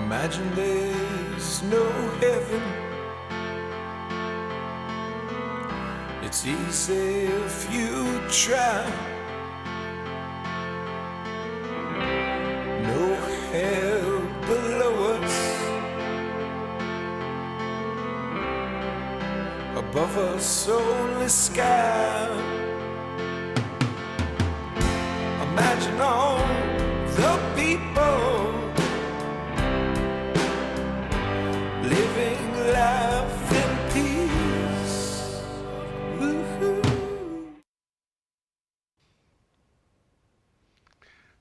Imagine there's no heaven. It's easy if you try. No hell below us, above us only sky. Imagine all the people living life in peace. Woo-hoo.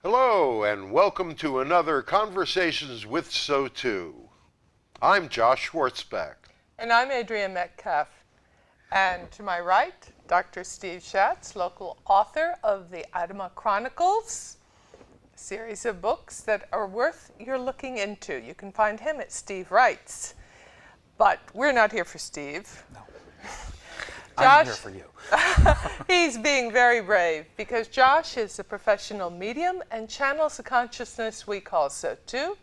Hello, and welcome to another Conversations with SOTU. I'm Josh Schwartzbeck. And I'm Adria Metcalf. And to my right, Dr. Steve Schatz, local author of the Adima Chronicles, a series of books that are worth your looking into. You can find him at Steve Writes. But we're not here for Steve. No. Josh, I'm here for you. He's being very brave because Josh is a professional medium and channels a consciousness we call SOTU.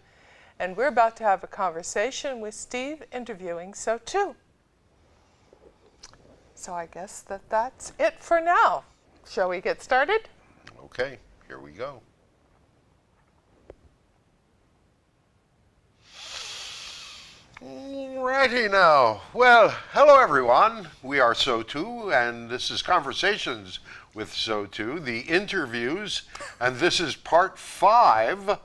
And we're about to have a conversation with Steve interviewing SOTU. So I guess that's it for now. Shall we get started? Okay, here we go. Righty now. Well, hello everyone. We are SOTU, and this is Conversations with SOTU, the interviews, and this is part five,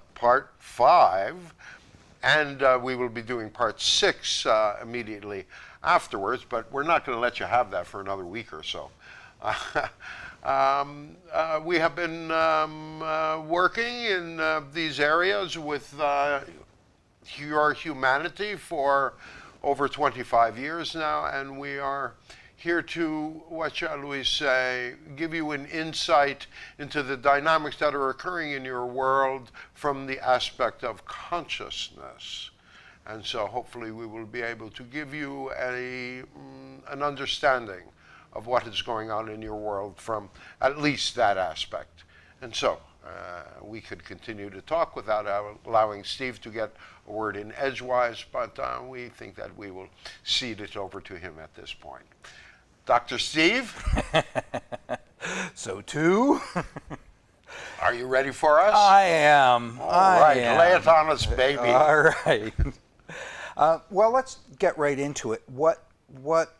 and we will be doing part 6 immediately afterwards, but we're not going to let you have that for another week or so. We have been working in these areas with your humanity for over 25 years now, and we are here to, what shall we say, give you an insight into the dynamics that are occurring in your world from the aspect of consciousness. And so hopefully we will be able to give you an understanding of what is going on in your world from at least that aspect. And so we could continue to talk without allowing Steve to get a word in edgewise, but we think that we will cede it over to him at this point. Dr. Steve? SOTU? Are you ready for us? I am. All right, lay it on us, baby. All right. Well, let's get right into it. What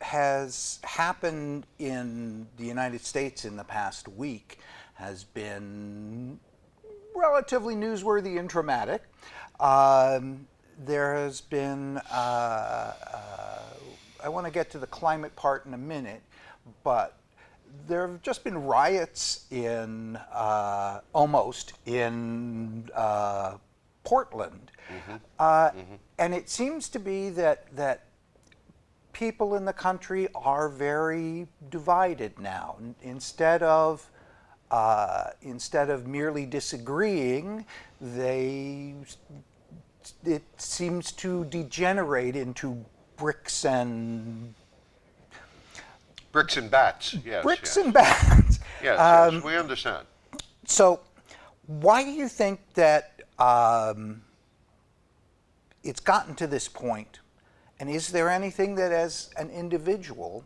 has happened in the United States in the past week has been relatively newsworthy and traumatic. There has been, I want to get to the climate part in a minute, but there have just been riots in, almost in Portland. And it seems to be that people in the country are very divided now. Instead of merely disagreeing, it seems to degenerate into bricks and bats. Yes. Bricks yes. and bats. Yes, we understand. So, why do you think that it's gotten to this point? And is there anything that, as an individual,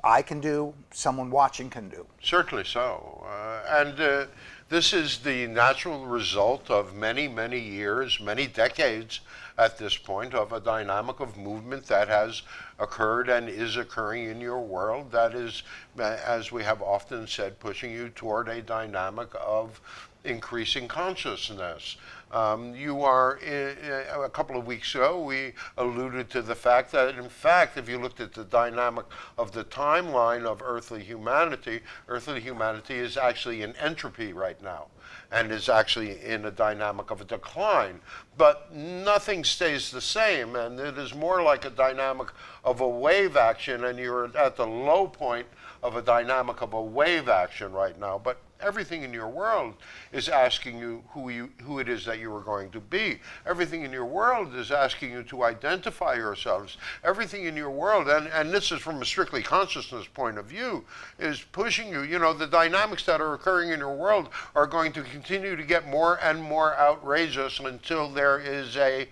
I can do, someone watching can do? Certainly so. And this is the natural result of many, many years, many decades at this point, of a dynamic of movement that has occurred and is occurring in your world that is, as we have often said, pushing you toward a dynamic of increasing consciousness. A couple of weeks ago, we alluded to the fact that, in fact, if you looked at the dynamic of the timeline of earthly humanity is actually in entropy right now, and is actually in a dynamic of a decline. But nothing stays the same, and it is more like a dynamic of a wave action, and you're at the low point of a dynamic of a wave action right now. But Everything in your world is asking you who it is that you are going to be. Everything in your world is asking you to identify yourselves. Everything in your world, and this is from a strictly consciousness point of view, is pushing you. You know, the dynamics that are occurring in your world are going to continue to get more and more outrageous until there is a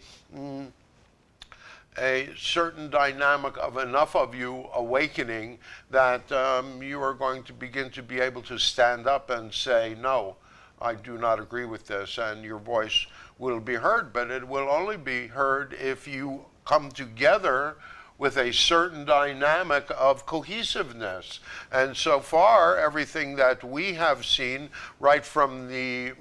certain dynamic of enough of you awakening that you are going to begin to be able to stand up and say, no, I do not agree with this, and your voice will be heard, but it will only be heard if you come together with a certain dynamic of cohesiveness. And so far, everything that we have seen right from the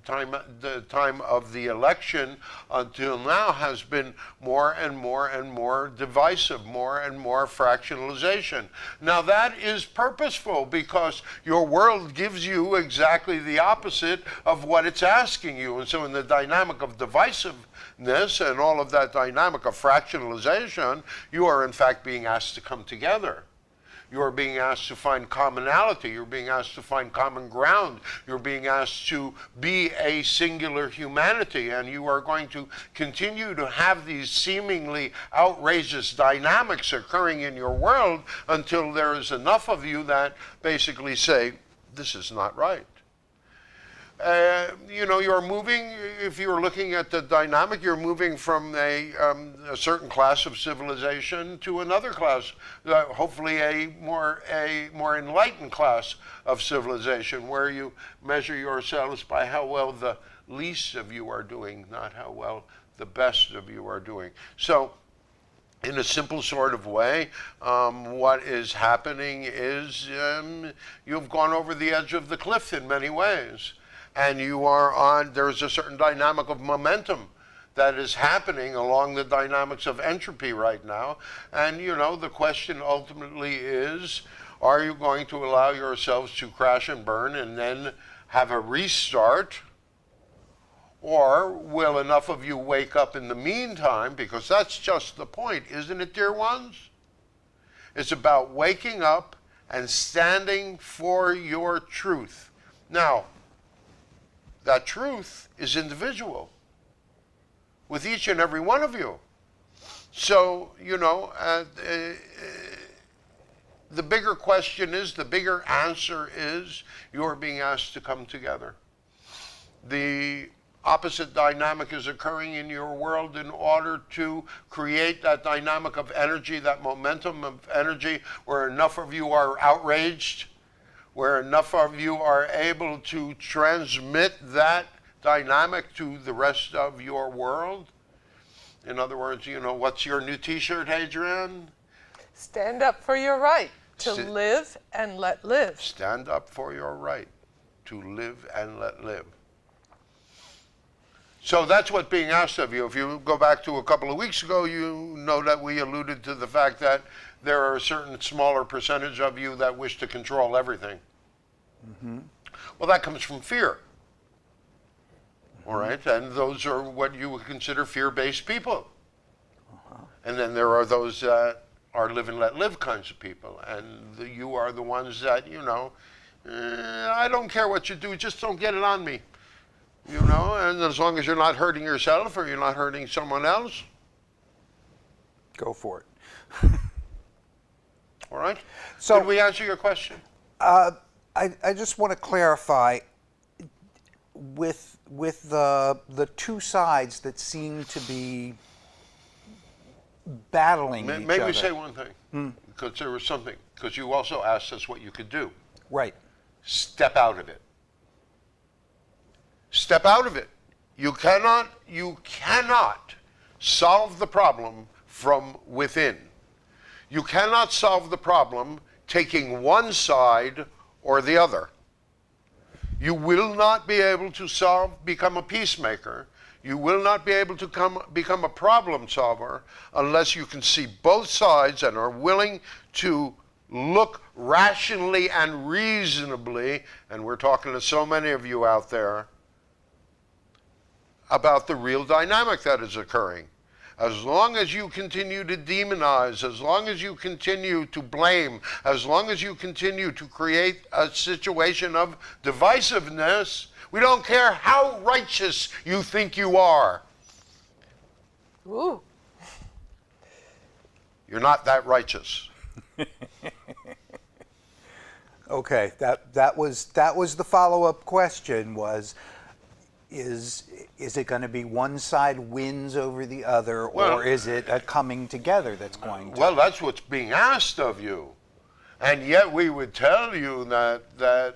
time of the election until now has been more and more and more divisive, more and more fractionalization. Now that is purposeful because your world gives you exactly the opposite of what it's asking you. And so in the dynamic of divisiveness and all of that dynamic of fractionalization, you are in fact being asked to come together. You are being asked to find commonality. You're being asked to find common ground. You're being asked to be a singular humanity. And you are going to continue to have these seemingly outrageous dynamics occurring in your world until there is enough of you that basically say, this is not right. You know, you're moving, if you're looking at the dynamic, you're moving from a certain class of civilization to another class, hopefully a more enlightened class of civilization, where you measure yourselves by how well the least of you are doing, not how well the best of you are doing. So, in a simple sort of way, what is happening is you've gone over the edge of the cliff in many ways. And you are on, there's a certain dynamic of momentum that is happening along the dynamics of entropy right now. And, you know, the question ultimately is, are you going to allow yourselves to crash and burn and then have a restart? Or will enough of you wake up in the meantime? Because that's just the point, isn't it, dear ones? It's about waking up and standing for your truth. Now, that truth is individual with each and every one of you. So, you know, the bigger question is, the bigger answer is, you're being asked to come together. The opposite dynamic is occurring in your world in order to create that dynamic of energy, that momentum of energy, where enough of you are outraged, where enough of you are able to transmit that dynamic to the rest of your world. In other words, you know, what's your new t-shirt, Adrienne? Stand up for your right to live and let live. Stand up for your right to live and let live. So that's what's being asked of you. If you go back to a couple of weeks ago, you know that we alluded to the fact that there are a certain smaller percentage of you that wish to control everything. Mm-hmm. Well, that comes from fear. All right, and those are what you would consider fear-based people. And then there are those that are live and let live kinds of people, and you are the ones that, you know, I don't care what you do, just don't get it on me. You know, and as long as you're not hurting yourself or you're not hurting someone else, go for it. All right. So, did we answer your question? I just want to clarify with the two sides that seem to be battling each other. Maybe we say one thing, because there was something, because you also asked us what you could do. Right. Step out of it. Step out of it. You cannot solve the problem from within. You cannot solve the problem taking one side or the other. You will not be able to become a peacemaker. You will not be able to become a problem solver unless you can see both sides and are willing to look rationally and reasonably, and we're talking to so many of you out there, about the real dynamic that is occurring. As long as you continue to demonize, as long as you continue to blame, as long as you continue to create a situation of divisiveness, we don't care how righteous you think you are. Ooh. You're not that righteous. Okay, that was the follow-up question was, is it going to be one side wins over the other, or is it a coming together that's going to? Well, that's what's being asked of you. And yet we would tell you that the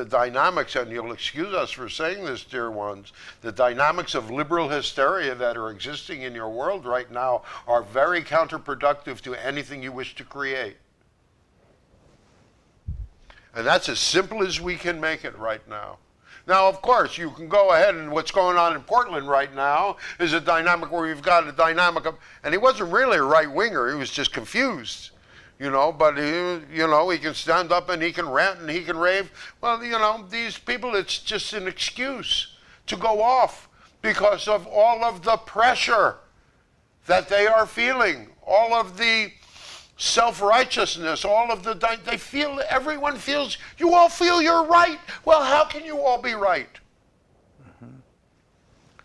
dynamics, and you'll excuse us for saying this, dear ones, the dynamics of liberal hysteria that are existing in your world right now are very counterproductive to anything you wish to create. And that's as simple as we can make it right now. Now, of course, you can go ahead, and what's going on in Portland right now is a dynamic where you've got a dynamic of, and he wasn't really a right-winger, he was just confused, but he can stand up and he can rant and he can rave. Well, these people, it's just an excuse to go off because of all of the pressure that they are feeling, all of the self-righteousness, all of everyone feels, you all feel you're right. Well, how can you all be right? Mm-hmm.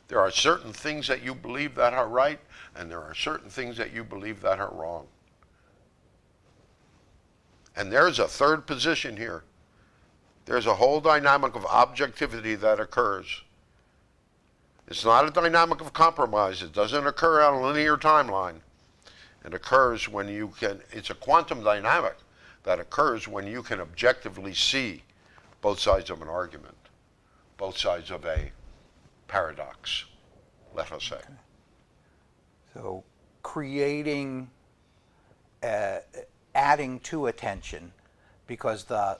There are certain things that you believe that are right, and there are certain things that you believe that are wrong. And there's a third position here. There's a whole dynamic of objectivity that occurs. It's not a dynamic of compromise. It doesn't occur on a linear timeline. It occurs when it's a quantum dynamic that occurs when you can objectively see both sides of an argument, both sides of a paradox, let us say. Okay. So creating, adding to attention, because the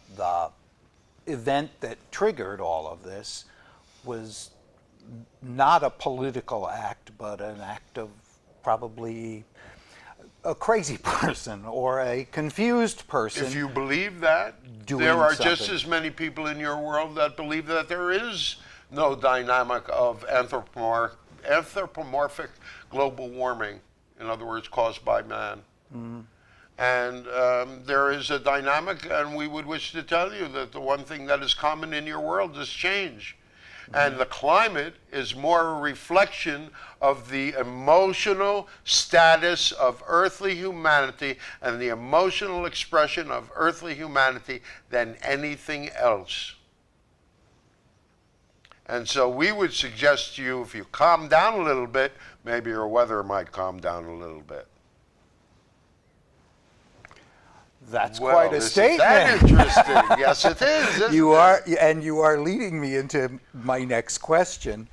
event that triggered all of this was not a political act, but an act of probably a crazy person or a confused person. If you believe that, there are just as many people in your world that believe that there is no dynamic of anthropomorphic global warming, in other words, caused by man. Mm. And there is a dynamic, and we would wish to tell you that the one thing that is common in your world is change. And the climate is more a reflection of the emotional status of earthly humanity and the emotional expression of earthly humanity than anything else. And so we would suggest to you, if you calm down a little bit, maybe your weather might calm down a little bit. That's quite a statement. That interesting. Yes, it is. You are leading me into my next question,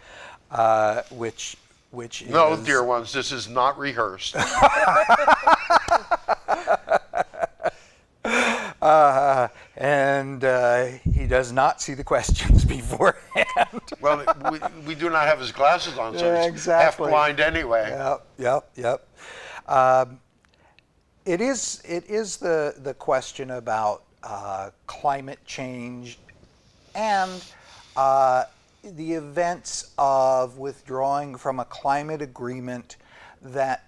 which is. No, dear ones, this is not rehearsed. And he does not see the questions beforehand. Well, we do not have his glasses on, so he's half blind anyway. Yep. It is the question about climate change and the events of withdrawing from a climate agreement that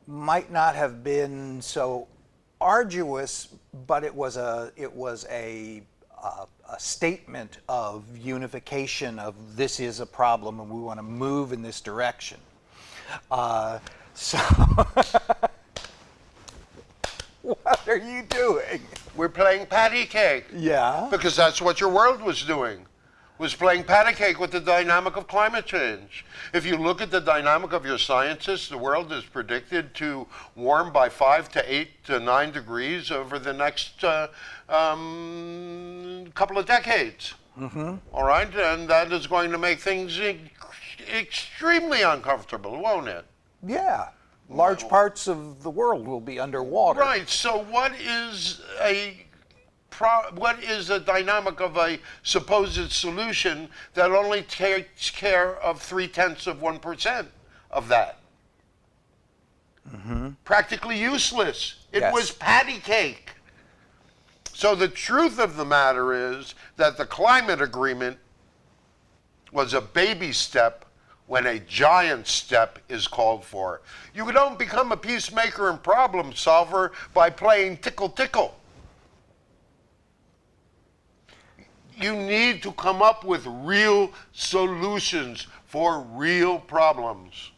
might not have been so arduous, but it was a statement of unification of this is a problem and we want to move in this direction. So. What are you doing? We're playing patty cake. Yeah. Because that's what your world was doing, was playing patty cake with the dynamic of climate change. If you look at the dynamic of your scientists, the world is predicted to warm by 5 to 8 to 9 degrees over the next couple of decades. Mm-hmm. All right? And that is going to make things extremely uncomfortable, won't it? Yeah. Large parts of the world will be underwater. Right. So what is a dynamic of a supposed solution that only takes care of 0.3% of that? Mm-hmm. Practically useless. It was patty cake. So the truth of the matter is that the climate agreement was a baby step when a giant step is called for. You don't become a peacemaker and problem solver by playing tickle tickle. You need to come up with real solutions for real problems.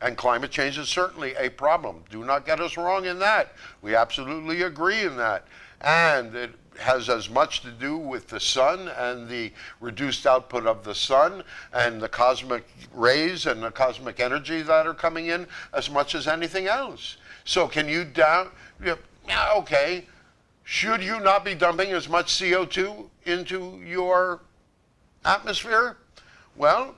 And climate change is certainly a problem. Do not get us wrong in that. We absolutely agree in that. And it has as much to do with the sun and the reduced output of the sun and the cosmic rays and the cosmic energy that are coming in as much as anything else. So can you yeah, okay, should you not be dumping as much CO2 into your atmosphere? Well,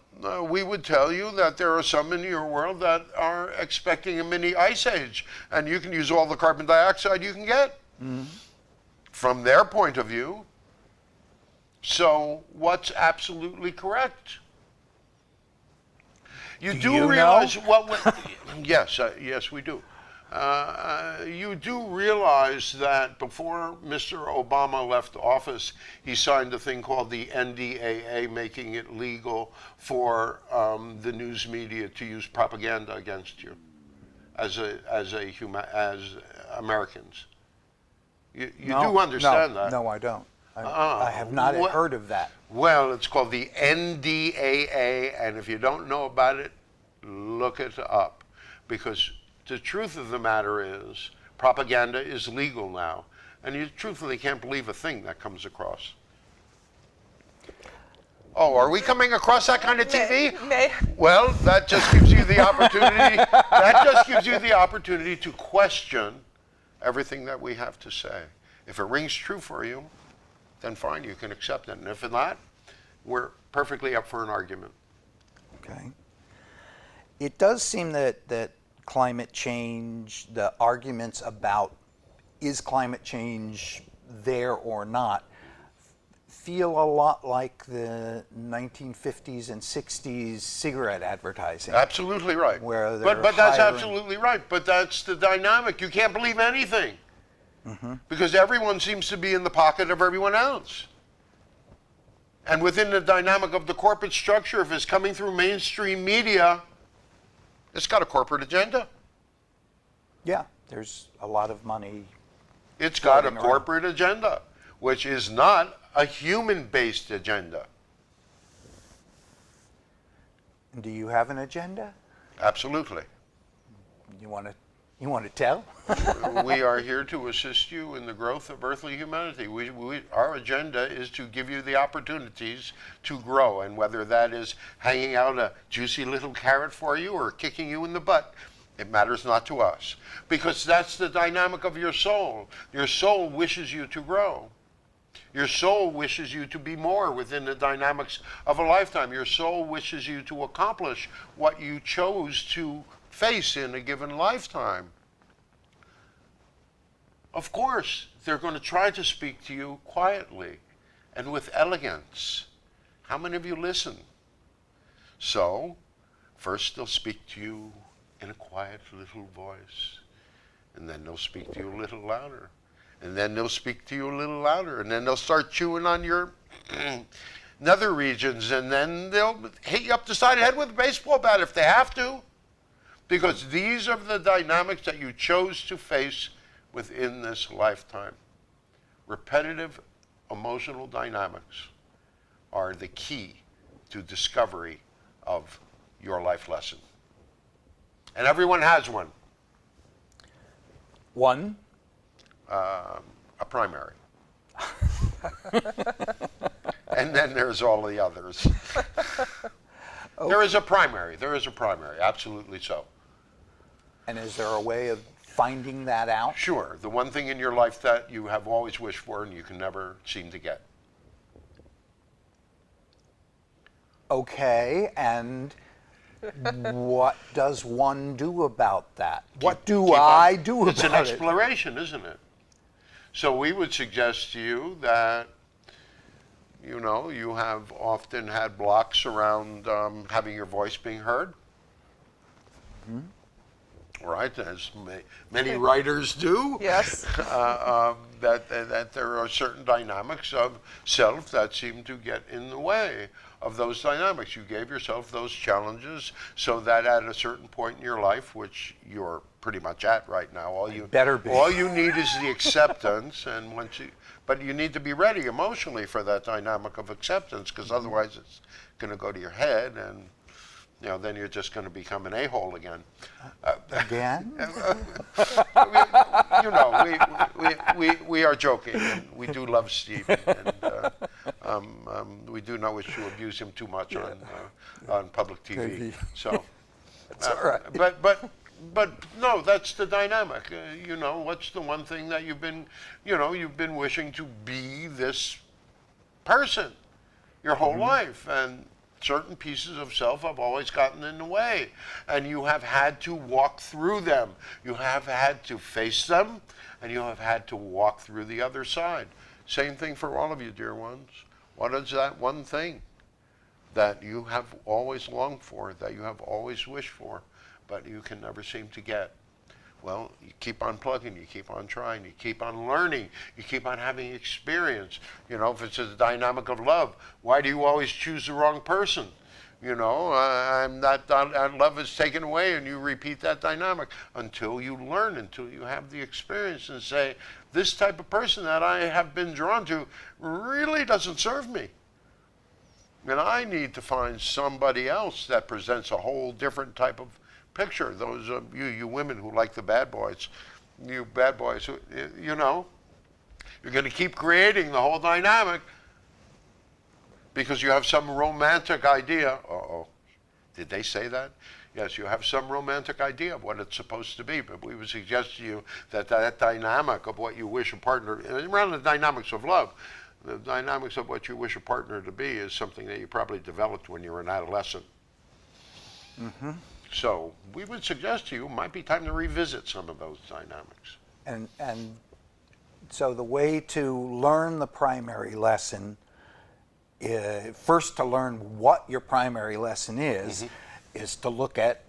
we would tell you that there are some in your world that are expecting a mini ice age, and you can use all the carbon dioxide you can get. Mm-hmm. From their point of view. So what's absolutely correct? You do realize what? Yes, yes, we do. You do realize that before Mr. Obama left office, he signed a thing called the NDAA, making it legal for the news media to use propaganda against you as Americans. You do understand that? No, I don't. I have not heard of that. Well, it's called the NDAA, and if you don't know about it, look it up. Because the truth of the matter is, propaganda is legal now, and you truthfully can't believe a thing that comes across. Oh, are we coming across that kind of TV? Well, that just gives you the opportunity. That just gives you the opportunity to question everything that we have to say. If it rings true for you, then fine, you can accept it. And if not, we're perfectly up for an argument. Okay. It does seem that climate change, the arguments about is climate change there or not, feel a lot like the 1950s and 60s cigarette advertising. Absolutely right. Where but that's absolutely right. But that's the dynamic. You can't believe anything. Mm-hmm. Because everyone seems to be in the pocket of everyone else. And within the dynamic of the corporate structure, if it's coming through mainstream media, it's got a corporate agenda. Yeah, there's a lot of money. It's got a corporate agenda, which is not a human-based agenda. Do you have an agenda? Absolutely. You want to tell? We are here to assist you in the growth of earthly humanity. Our agenda is to give you the opportunities to grow, and whether that is hanging out a juicy little carrot for you or kicking you in the butt, it matters not to us. Because that's the dynamic of your soul. Your soul wishes you to grow. Your soul wishes you to be more within the dynamics of a lifetime. Your soul wishes you to accomplish what you chose to face in a given lifetime. Of course, they're going to try to speak to you quietly and with elegance. How many of you listen? So, first they'll speak to you in a quiet little voice, and then they'll speak to you a little louder. And then they'll speak to you a little louder, and then they'll start chewing on your nether regions, and then they'll hit you up the side of the head with a baseball bat if they have to. Because these are the dynamics that you chose to face within this lifetime. Repetitive emotional dynamics are the key to discovery of your life lesson. And everyone has one. One? A primary. And then there's all the others. Okay. There is a primary, absolutely so. And is there a way of finding that out? Sure, the one thing in your life that you have always wished for and you can never seem to get. Okay, and what does one do about that? What do I do about it? It's an exploration, isn't it? So we would suggest to you that, you know, you have often had blocks around having your voice being heard. Mm-hmm. Right, as many writers do. Yes. That there are certain dynamics of self that seem to get in the way. of those dynamics. You gave yourself those challenges so that at a certain point in your life, which you're pretty much at right now, all you need is the acceptance, and but you need to be ready emotionally for that dynamic of acceptance, because otherwise it's going to go to your head, and then you're just going to become an a-hole again. Again? We are joking, and we do love Steve, and we do not wish to abuse him too much on public TV. So, that's all right. But no, that's the dynamic. What's the one thing that you've been wishing to be this person your whole life, and certain pieces of self have always gotten in the way, and you have had to walk through them. You have had to face them, and you have had to walk through the other side. Same thing for all of you, dear ones. What is that one thing that you have always longed for, that you have always wished for, but you can never seem to get? Well, you keep on plugging, you keep on trying, you keep on learning, you keep on having experience. If it's a dynamic of love, why do you always choose the wrong person? That love is taken away, and you repeat that dynamic until you learn, until you have the experience and say, this type of person that I have been drawn to really doesn't serve me. And I need to find somebody else that presents a whole different type of picture. Those of you women who like the bad boys, you bad boys, who, you're going to keep creating the whole dynamic because you have some romantic idea. Did they say that? Yes, you have some romantic idea of what it's supposed to be, but we would suggest to you that dynamic of what you wish a partner, around the dynamics of love, the dynamics of what you wish a partner to be is something that you probably developed when you were an adolescent. Mm-hmm. So we would suggest to you it might be time to revisit some of those dynamics. And so the way to learn the primary lesson, first to learn what your primary lesson is to look at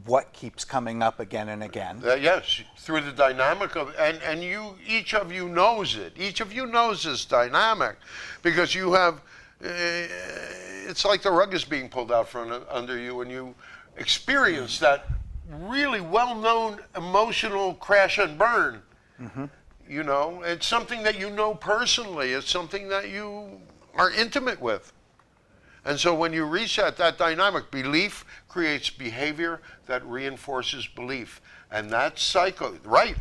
what keeps coming up again and again. Yes, through the dynamic of, and each of you knows it. Each of you knows this dynamic because you have, it's like the rug is being pulled out from under you, and you experience that really well-known emotional crash and burn. Mm-hmm. It's something that you know personally. It's something that you are intimate with. And so when you reset that dynamic, belief creates behavior that reinforces belief. And that cycle,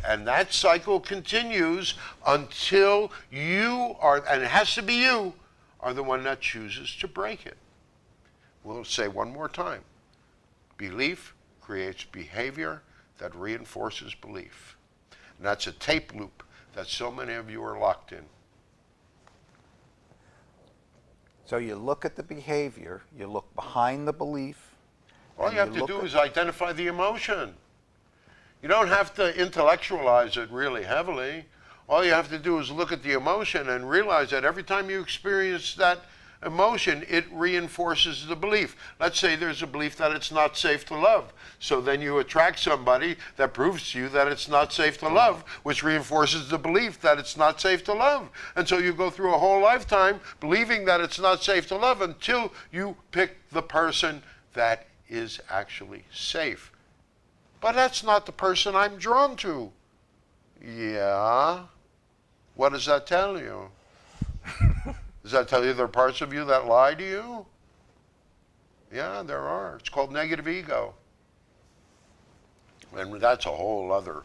and that cycle continues until you are, and it has to be you, are the one that chooses to break it. We'll say one more time. Belief creates behavior that reinforces belief. And that's a tape loop that so many of you are locked in. So you look at the behavior, you look behind the belief. All you have to do is identify the emotion. You don't have to intellectualize it really heavily. All you have to do is look at the emotion and realize that every time you experience that emotion, it reinforces the belief. Let's say there's a belief that it's not safe to love. So then you attract somebody that proves to you that it's not safe to love, which reinforces the belief that it's not safe to love. And so you go through a whole lifetime believing that it's not safe to love until you pick the person that is actually safe. But that's not the person I'm drawn to. Yeah. What does that tell you? Does that tell you there are parts of you that lie to you? Yeah, there are. It's called negative ego. And that's a whole other,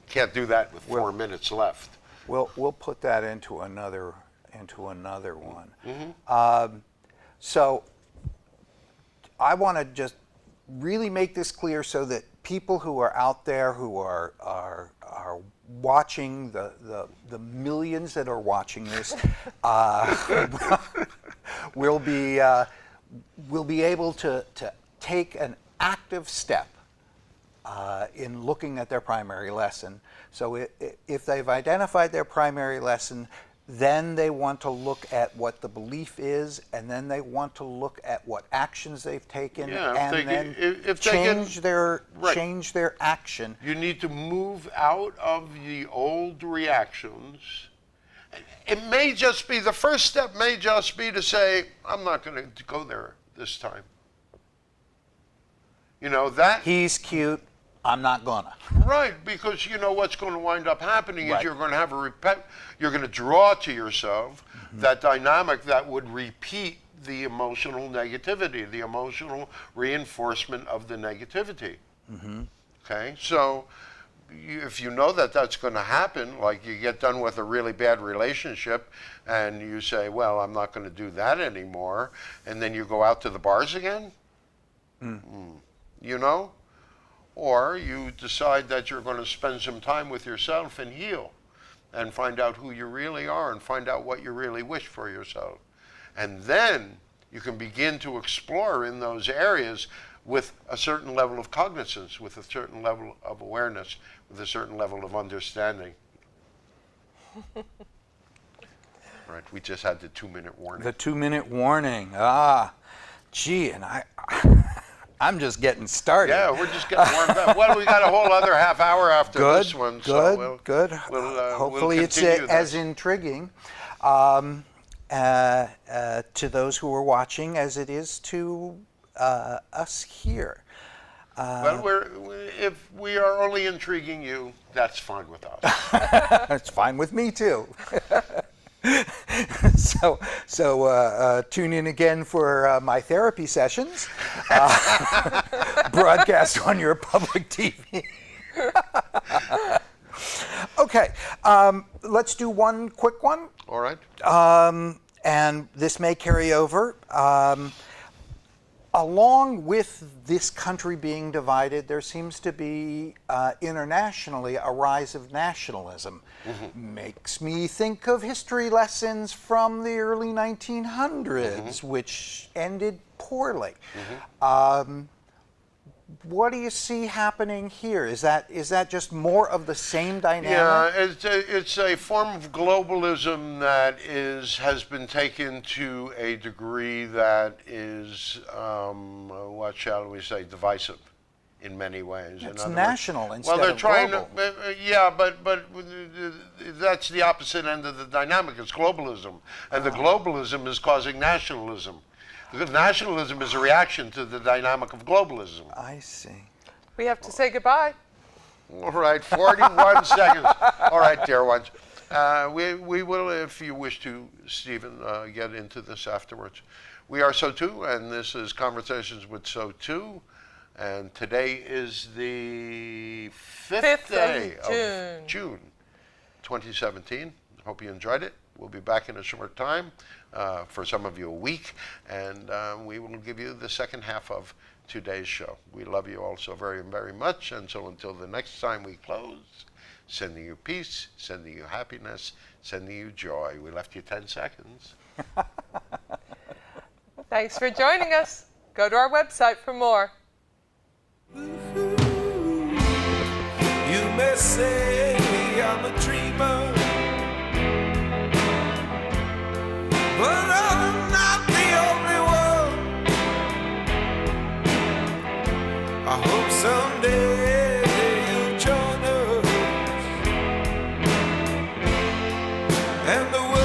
can't do that with 4 minutes left. We'll put that into another one. Mm-hmm. So I want to just really make this clear so that people who are out there who are watching, the millions that are watching this, will be able to take an active step in looking at their primary lesson. So if they've identified their primary lesson, then they want to look at what the belief is, and then they want to look at what actions they've taken, change their action. You need to move out of the old reactions it may just be, the first step may just be to say, I'm not going to go there this time. You know, that... He's cute, I'm not gonna. Right, because you know what's going to wind up happening is Right. you're going to have you're going to draw to yourself that dynamic that would repeat the emotional negativity, the emotional reinforcement of the negativity. Okay, so if you know that that's going to happen, like you get done with a really bad relationship and you say, well, I'm not going to do that anymore, and then you go out to the bars again, you know? Or you decide that you're going to spend some time with yourself and heal and find out who you really are and find out what you really wish for yourself. And then you can begin to explore in those areas with a certain level of cognizance, with a certain level of awareness, with a certain level of understanding. Right, we just had the 2-minute warning. The 2-minute warning. Gee, and I'm just getting started. Yeah, we're just getting warmed up. Well, we got a whole other half hour after this one. Good. Hopefully it's as intriguing to those who are watching as it is to us here. Well, if we are only intriguing you, that's fine with us. It's fine with me too. So tune in again for my therapy sessions, broadcast on your public TV. Okay, let's do one quick one. All right. And this may carry over. Along with this country being divided, there seems to be internationally a rise of nationalism. Makes me think of history lessons from the early 1900s, which ended poorly. What do you see happening here? Is that just more of the same dynamic? Yeah, it's a form of globalism that has been taken to a degree that is, what shall we say, divisive in many ways. It's national instead well, they're of trying global. but that's the opposite end of the dynamic. It's globalism, and the globalism is causing nationalism. Because nationalism is a reaction to the dynamic of globalism. I see. We have to say goodbye. All right, 41 seconds. All right, dear ones. We will, if you wish to, Stephen, get into this afterwards. We are SOTU, and this is Conversations with SOTU. And today is the 5th day of June 2017. Hope you enjoyed it. We'll be back in a short time, for some of you a week, and we will give you the second half of today's show. We love you all so very, very much, and so until the next time we close, sending you peace, sending you happiness, sending you joy. We left you 10 seconds. Thanks for joining us. Go to our website for more. You may say I'm a dreamer, but I'm not the only one. I hope someday you'll join us, and the world